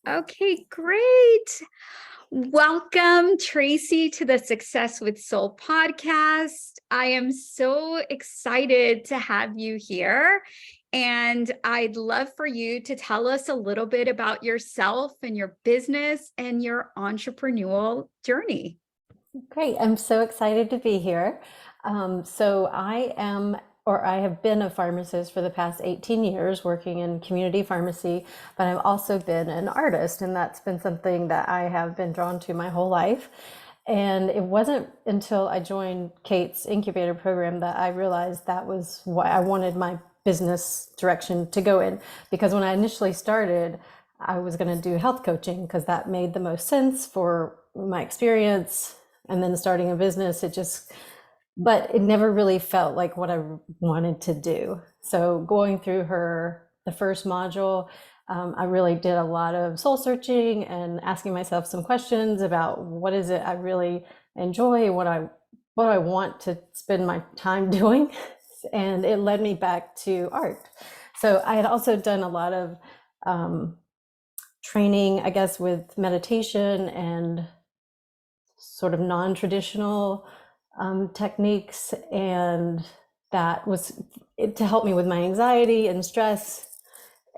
Okay, great. Welcome, Tracey, to the Success with Soul podcast. I am so excited to have you here. And I'd love for you to tell us a little bit about yourself and your business and your entrepreneurial journey. Great. I'm so excited to be here. I have been a pharmacist for the past 18 years working in community pharmacy, but I've also been an artist, and that's been something that I have been drawn to my whole life. And it wasn't until I joined Kate's Incubator program that I realized that was what I wanted my business direction to go in. Because when I initially started, I was going to do health coaching because that made the most sense for my experience. And then starting a business, but it never really felt like what I wanted to do. So going through the first module, I really did a lot of soul searching and asking myself some questions about what is it I really enjoy, what I want to spend my time doing. And it led me back to art. So I had also done a lot of training, I guess, with meditation and sort of non-traditional techniques, and that was to help me with my anxiety and stress.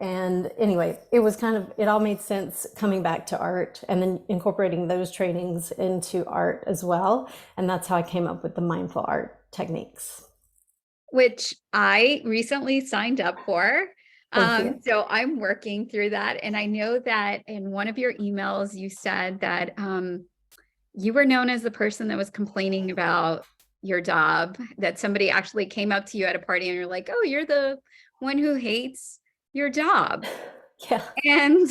And anyway, it all made sense coming back to art and then incorporating those trainings into art as well. And that's how I came up with the mindful art techniques. Which I recently signed up for. Thank you. So I'm working through that. And I know that in one of your emails, you said that you were known as the person that was complaining about your job, that somebody actually came up to you at a party and you're like, oh, you're the one who hates your job. Yeah. And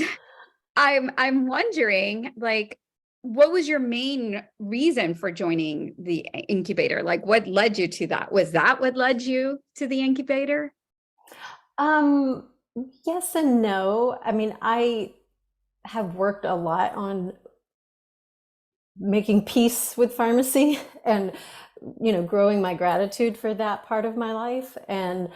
I'm wondering, like, what was your main reason for joining the incubator? Like, what led you to that? Was that what led you to the incubator? Um, yes and no. I mean, I have worked a lot on making peace with pharmacy and growing my gratitude for that part of my life. And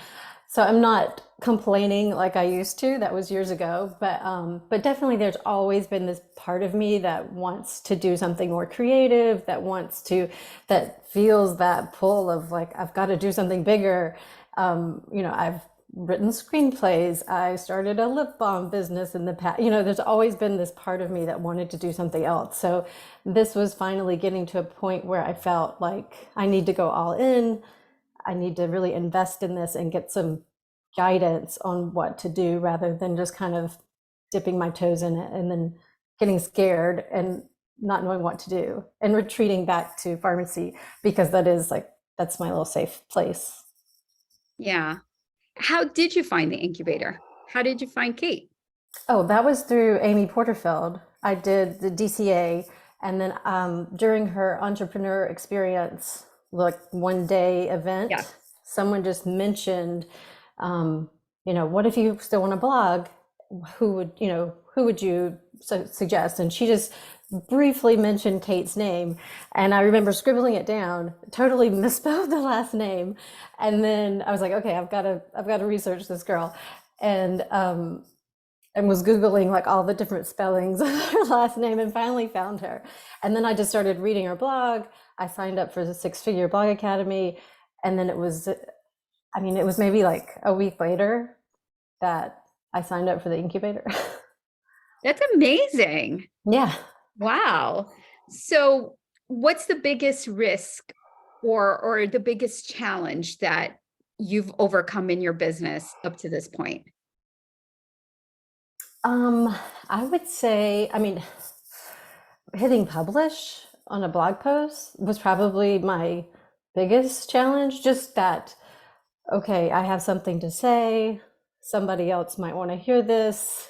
so I'm not complaining like I used to. That was years ago, but definitely there's always been this part of me that wants to do something more creative, that feels that pull of like, I've got to do something bigger. I've written screenplays. I started a lip balm business in the past. There's always been this part of me that wanted to do something else. So this was finally getting to a point where I felt like I need to go all in. I need to really invest in this and get some guidance on what to do rather than just kind of dipping my toes in it and then getting scared and not knowing what to do and retreating back to pharmacy because that's my little safe place. Yeah. How did you find the incubator? How did you find Kate? Oh, that was through Amy Porterfield. I did the DCA, and then during her entrepreneur experience, like one day event, Yeah. someone just mentioned, what if you still want to blog? Who would you suggest? And she just briefly mentioned Kate's name, and I remember scribbling it down, totally misspelled the last name, and then I was like, okay, I've got to research this girl, and was Googling like all the different spellings of her last name and finally found her. And then I just started reading her blog. I signed up for the Six Figure Blog Academy. And then it was maybe like a week later that I signed up for the incubator. That's amazing. Yeah. Wow. So what's the biggest risk or the biggest challenge that you've overcome in your business up to this point? I would say, hitting publish on a blog post was probably my biggest challenge. Just that, okay, I have something to say. Somebody else might want to hear this.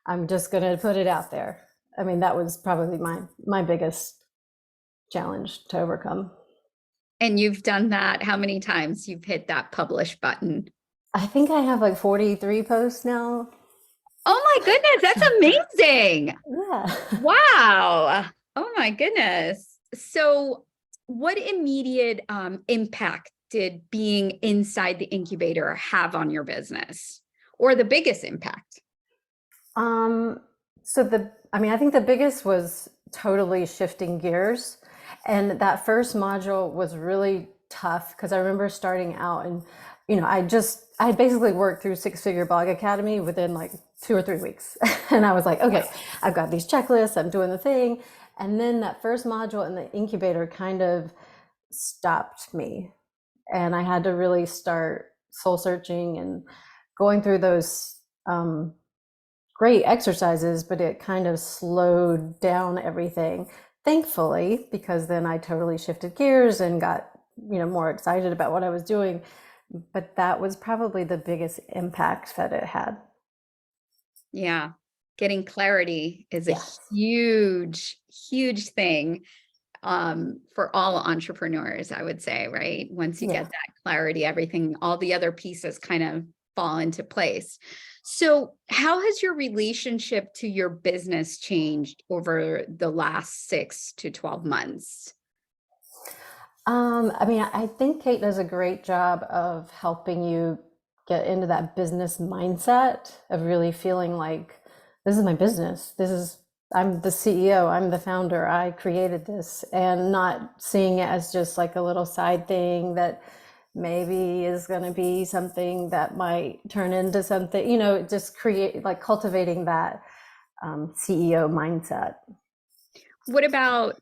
I'm just going to put it out there. That was probably my biggest challenge to overcome. And you've done that how many times you've hit that publish button? I think I have like 43 posts now. Oh my goodness, that's amazing. Yeah. Wow. Oh my goodness. So what immediate impact did being inside the incubator have on your business, or the biggest impact? I think the biggest was totally shifting gears. And that first module was really tough because I remember starting out and, I basically worked through Six Figure Blog Academy within like 2 or 3 weeks. And I was like, okay, I've got these checklists, I'm doing the thing. And then that first module in the incubator kind of stopped me. And I had to really start soul searching and going through those great exercises, but it kind of slowed down everything. Thankfully, because then I totally shifted gears and got, more excited about what I was doing. But that was probably the biggest impact that it had. Yeah. Getting clarity is a Yes. huge, huge thing for all entrepreneurs, I would say, right? Once you get Yeah. that clarity, everything, all the other pieces kind of fall into place. So, how has your relationship to your business changed over the last 6 to 12 months? I think Kate does a great job of helping you get into that business mindset of really feeling like this is my business. I'm the CEO, I'm the founder, I created this, and not seeing it as just like a little side thing that maybe is going to be something that might turn into something, just cultivating that CEO mindset. What about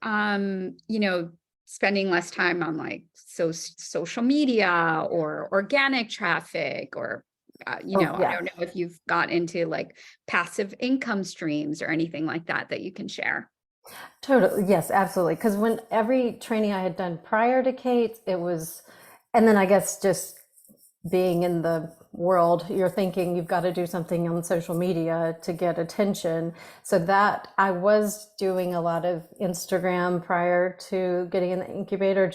spending less time on like social media or organic traffic or Oh, I yeah. don't know if you've got into like passive income streams or anything like that you can share. Totally. Yes, absolutely. Because when every training I had done prior to Kate, it was, and then I guess just being in the world, you're thinking you've got to do something on social media to get attention. So that I was doing a lot of Instagram prior to getting in the incubator,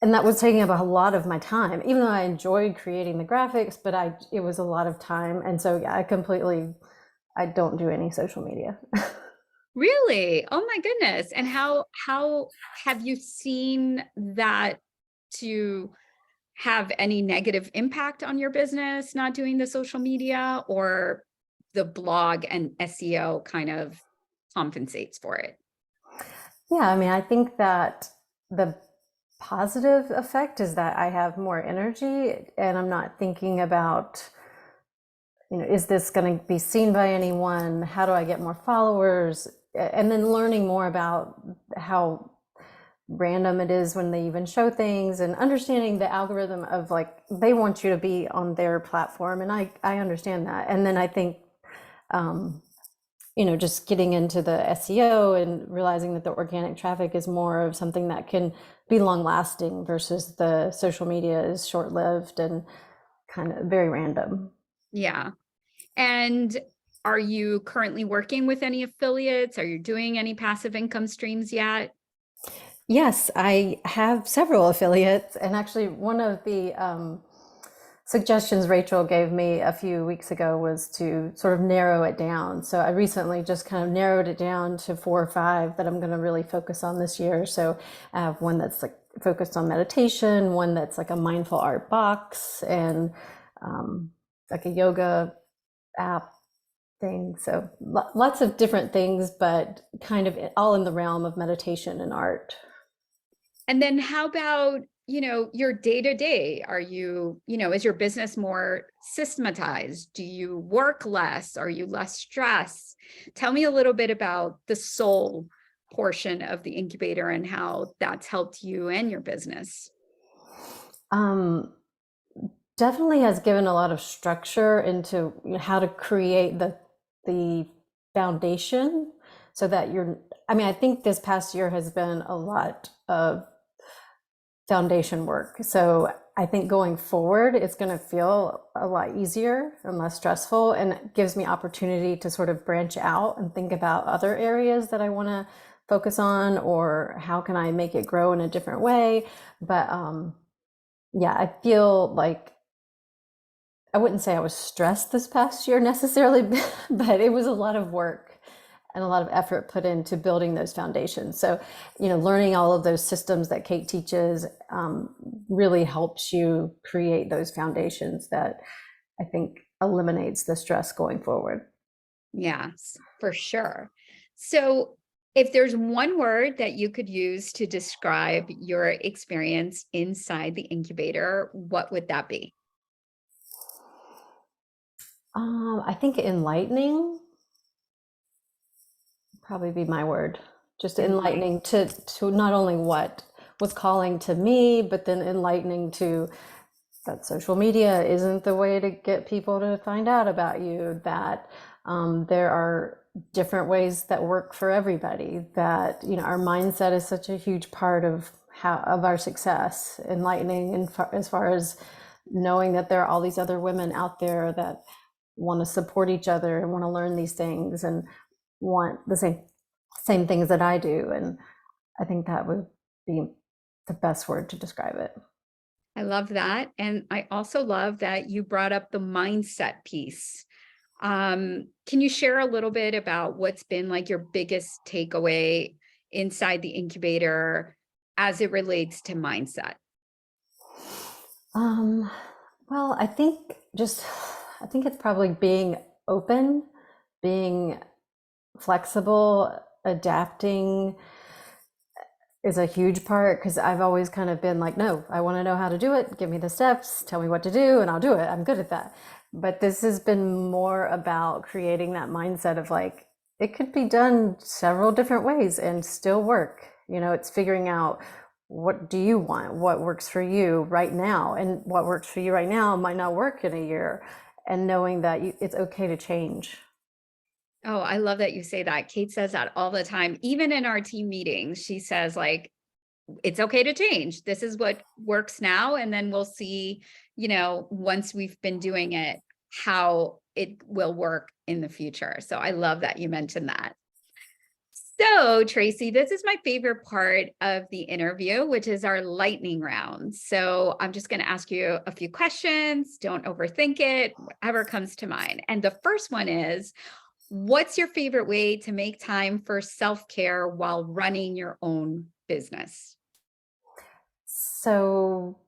and that was taking up a lot of my time, even though I enjoyed creating the graphics, but it was a lot of time. And so, yeah, I don't do any social media. Really? Oh my goodness. And how have you seen that to have any negative impact on your business, not doing the social media, or the blog and SEO kind of compensates for it? Yeah, I think that the positive effect is that I have more energy and I'm not thinking about, is this going to be seen by anyone? How do I get more followers? And then learning more about how random it is when they even show things and understanding the algorithm of like they want you to be on their platform. And I understand that. And then I think just getting into the SEO and realizing that the organic traffic is more of something that can be long lasting versus the social media is short lived and kind of very random. Yeah. And are you currently working with any affiliates? Are you doing any passive income streams yet? Yes, I have several affiliates. And actually, one of the suggestions Rachel gave me a few weeks ago was to sort of narrow it down. So I recently just kind of narrowed it down to 4 or 5 that I'm going to really focus on this year. So I have one that's like focused on meditation, one that's like a mindful art box, and like a yoga app thing. So lots of different things, but kind of all in the realm of meditation and art. And then how about, your day to day? Are you, is your business more systematized? Do you work less? Are you less stressed? Tell me a little bit about the soul portion of the incubator and how that's helped you and your business. Um, Definitely has given a lot of structure into how to create the foundation so that I think this past year has been a lot of foundation work. So I think going forward, it's going to feel a lot easier and less stressful, and it gives me opportunity to sort of branch out and think about other areas that I want to focus on, or how can I make it grow in a different way. But yeah, I feel like I wouldn't say I was stressed this past year necessarily, but it was a lot of work and a lot of effort put into building those foundations. So, learning all of those systems that Kate teaches really helps you create those foundations that I think eliminates the stress going forward. Yes, for sure. So, if there's one word that you could use to describe your experience inside the incubator, what would that be? I think enlightening probably be my word. Just Enlighten. enlightening to not only what was calling to me, but then enlightening to that social media isn't the way to get people to find out about you, that there are different ways that work for everybody, that our mindset is such a huge part of how of our success. Enlightening and as far as knowing that there are all these other women out there that want to support each other and want to learn these things and want the same things that I do. And I think that would be the best word to describe it. I love that. And I also love that you brought up the mindset piece. Can you share a little bit about what's been like your biggest takeaway inside the incubator as it relates to mindset? Um, well, I think it's probably being open, being flexible, adapting is a huge part, because I've always kind of been like, no, I want to know how to do it. Give me the steps, tell me what to do, and I'll do it. I'm good at that. But this has been more about creating that mindset of like, it could be done several different ways and still work. It's figuring out, what do you want? What works for you right now? And what works for you right now might not work in a year. And knowing that it's okay to change. Oh, I love that you say that. Kate says that all the time. Even in our team meetings, she says, like, it's okay to change. This is what works now. And then we'll see, once we've been doing it, how it will work in the future. So I love that you mentioned that. So, Tracey, this is my favorite part of the interview, which is our lightning round. So, I'm just going to ask you a few questions. Don't overthink it, whatever comes to mind. And the first one is, what's your favorite way to make time for self-care while running your own business? So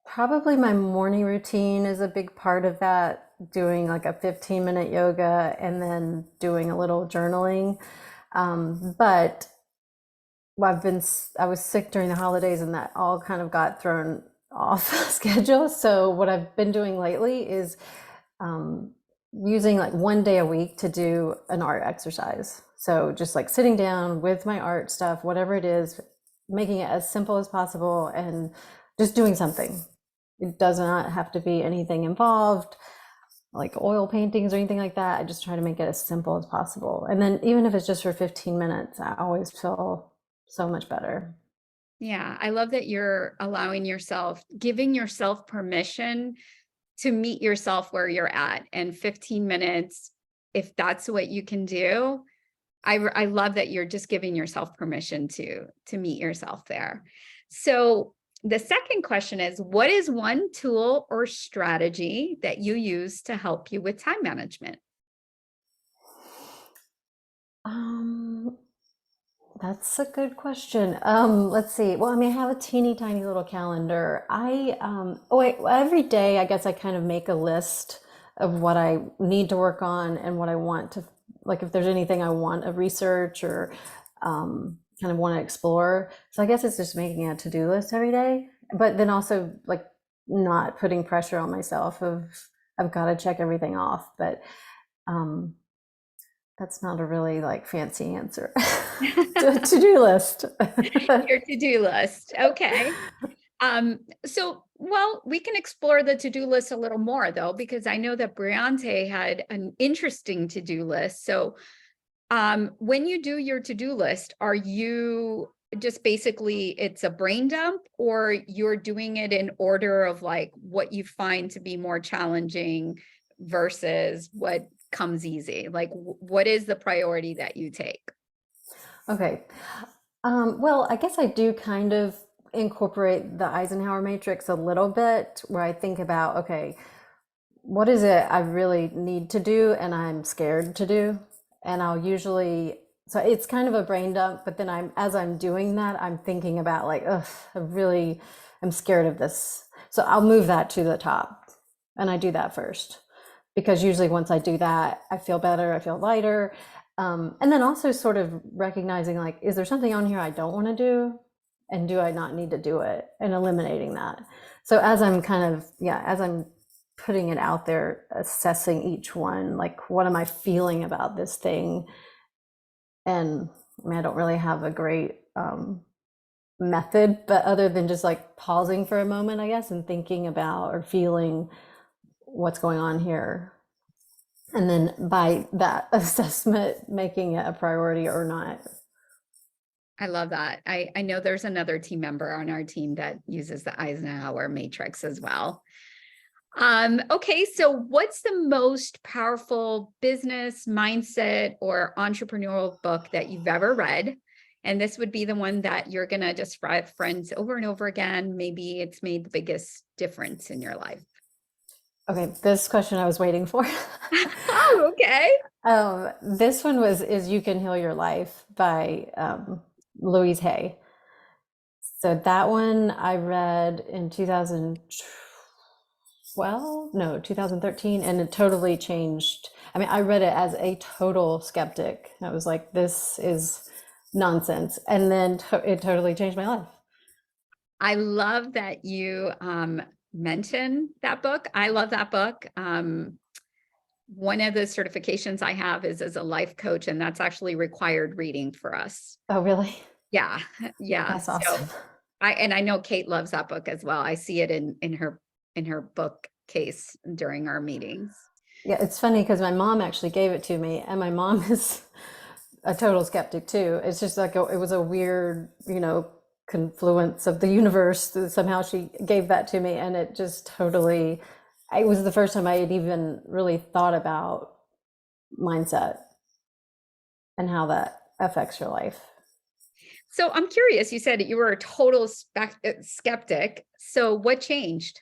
probably my morning routine is a big part of that, doing like a 15-minute yoga and then doing a little journaling. But I was sick during the holidays and that all kind of got thrown off schedule. So what I've been doing lately is um, using like one day a week to do an art exercise. So just like sitting down with my art stuff, whatever it is, making it as simple as possible and just doing something. It does not have to be anything involved, like oil paintings or anything like that. I just try to make it as simple as possible. And then even if it's just for 15 minutes, I always feel so much better. Yeah, I love that you're giving yourself permission to meet yourself where you're at. And 15 minutes, if that's what you can do, I love that you're just giving yourself permission to meet yourself there. So the second question is, what is one tool or strategy that you use to help you with time management? Um, That's a good question. Let's see. Well, I mean, I have a teeny tiny little calendar. Every day, I guess I kind of make a list of what I need to work on and what I want to, like, if there's anything I want to research or kind of want to explore. So I guess it's just making a to-do list every day, but then also like not putting pressure on myself of I've got to check everything off. But um, that's not a really like fancy answer. To-do list. Your to-do list. Okay. Well, we can explore the to-do list a little more though, because I know that Briante had an interesting to-do list. So, when you do your to-do list, are you just basically it's a brain dump, or you're doing it in order of like what you find to be more challenging versus what comes easy? Like, what is the priority that you take? Okay. Well, I guess I do kind of incorporate the Eisenhower matrix a little bit, where I think about, okay, what is it I really need to do and I'm scared to do? And so it's kind of a brain dump, but then as I'm doing that, I'm thinking about like, ugh, I'm scared of this. So I'll move that to the top and I do that first. because usually once I do that, I feel better, I feel lighter. And then also sort of recognizing, like, is there something on here I don't want to do? And do I not need to do it? And eliminating that. So as I'm kind of, yeah, as I'm putting it out there, assessing each one, like, what am I feeling about this thing? And I mean, I don't really have a great method, but other than just like pausing for a moment, I guess, and thinking about or feeling what's going on here. And then by that assessment, making it a priority or not. I love that. I know there's another team member on our team that uses the Eisenhower matrix as well. Okay, so what's the most powerful business, mindset, or entrepreneurial book that you've ever read? And this would be the one that you're going to just reference over and over again. Maybe it's made the biggest difference in your life. Okay, this question I was waiting for. Oh, okay. This one is "You Can Heal Your Life" by Louise Hay. So that one I read in 2012, no, 2013, and it totally changed. I mean, I read it as a total skeptic. I was like, this is nonsense. And then it totally changed my life. I love that you mentioned that book. I love that book. One of the certifications I have is as a life coach, and that's actually required reading for us. Oh, really? Yeah, yeah. That's awesome. So I know Kate loves that book as well. I see it in her bookcase during our meetings. Yeah, it's funny because my mom actually gave it to me, and my mom is a total skeptic too. It's just like it was a weird, confluence of the universe. Somehow she gave that to me, and it just totally. It was the first time I had even really thought about mindset and how that affects your life. So I'm curious, you said you were a total skeptic. So what changed?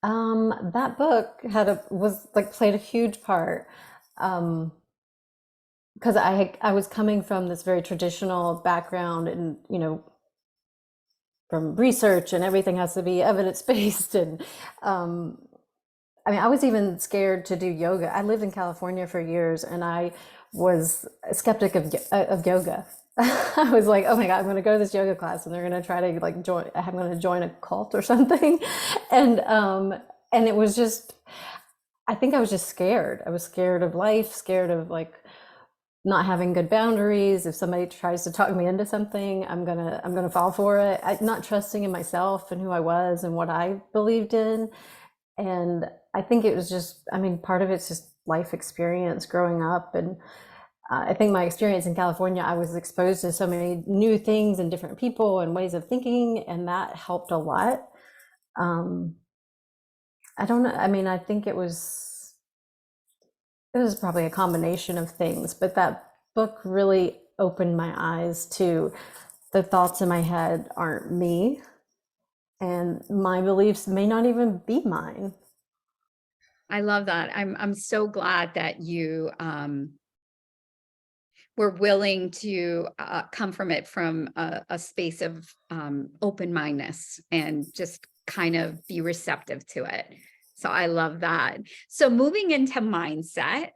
That book was like played a huge part. Because I was coming from this very traditional background, and from research, and everything has to be evidence based. And I mean, I was even scared to do yoga. I lived in California for years, and I was a skeptic of yoga. I was like, oh my God, I'm going to go to this yoga class, and they're going to try to like join. I'm going to join a cult or something, and it was just. I think I was just scared. I was scared of life, scared of like not having good boundaries. If somebody tries to talk me into something, I'm gonna fall for it. Not trusting in myself and who I was and what I believed in. And I think it was just, I mean, part of it's just life experience growing up. And I think my experience in California, I was exposed to so many new things and different people and ways of thinking, and that helped a lot. Um, I don't know. I mean, I think it was probably a combination of things, but that book really opened my eyes to the thoughts in my head aren't me, and my beliefs may not even be mine. I love that. I'm so glad that you were willing to come from it from a space of open-mindedness and just kind of be receptive to it. So I love that. So moving into mindset,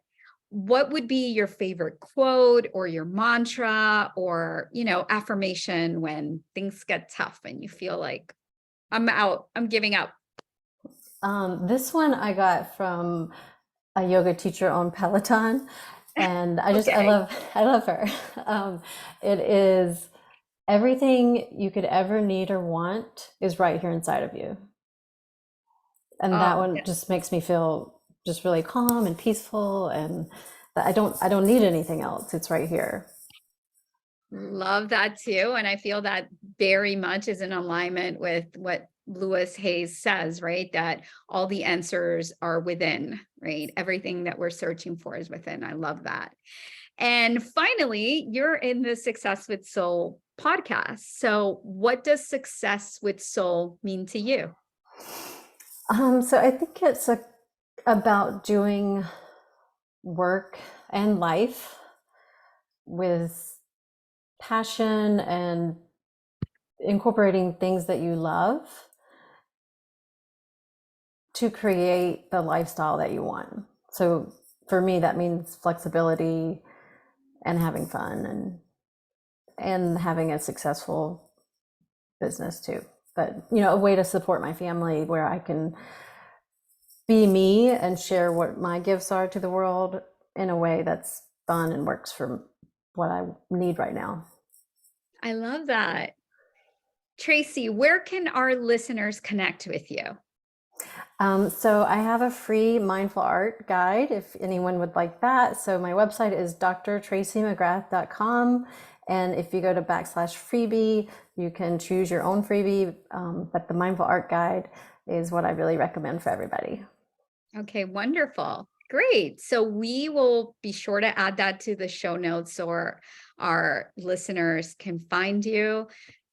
what would be your favorite quote or your mantra or, affirmation when things get tough and you feel like I'm out, I'm giving up? This one I got from a yoga teacher on Peloton, and I Okay. love her. It is everything you could ever need or want is right here inside of you. And Oh, that one just makes me feel just really calm and peaceful, and that I don't need anything else. It's right here. love that too. And I feel that very much is in alignment with what Lewis Hayes says, right? That all the answers are within, right? Everything that we're searching for is within. I love that. And finally, you're in the Success with Soul podcast. So, what does success with soul mean to you? So I think it's about doing work and life with passion and incorporating things that you love to create the lifestyle that you want. So for me, that means flexibility and having fun and having a successful business too. But a way to support my family where I can be me and share what my gifts are to the world in a way that's fun and works for what I need right now. I love that. Tracey, where can our listeners connect with you? So I have a free mindful art guide if anyone would like that. So my website is drtracymcgrath.com. And if you go to /freebie, you can choose your own freebie. But the mindful art guide is what I really recommend for everybody. Okay, wonderful. Great. So we will be sure to add that to the show notes so our listeners can find you.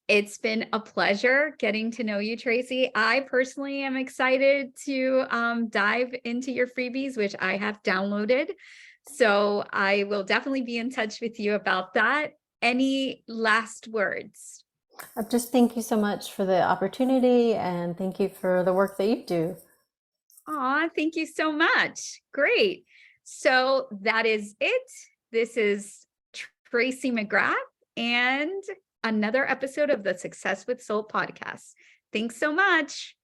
It's been a pleasure getting to know you, Tracey. I personally am excited to dive into your freebies, which I have downloaded. So I will definitely be in touch with you about that. Any last words? Just thank you so much for the opportunity and thank you for the work that you do. Aw, thank you so much. Great. So that is it. This is Tracey McGrath and another episode of the Success with Soul podcast. Thanks so much.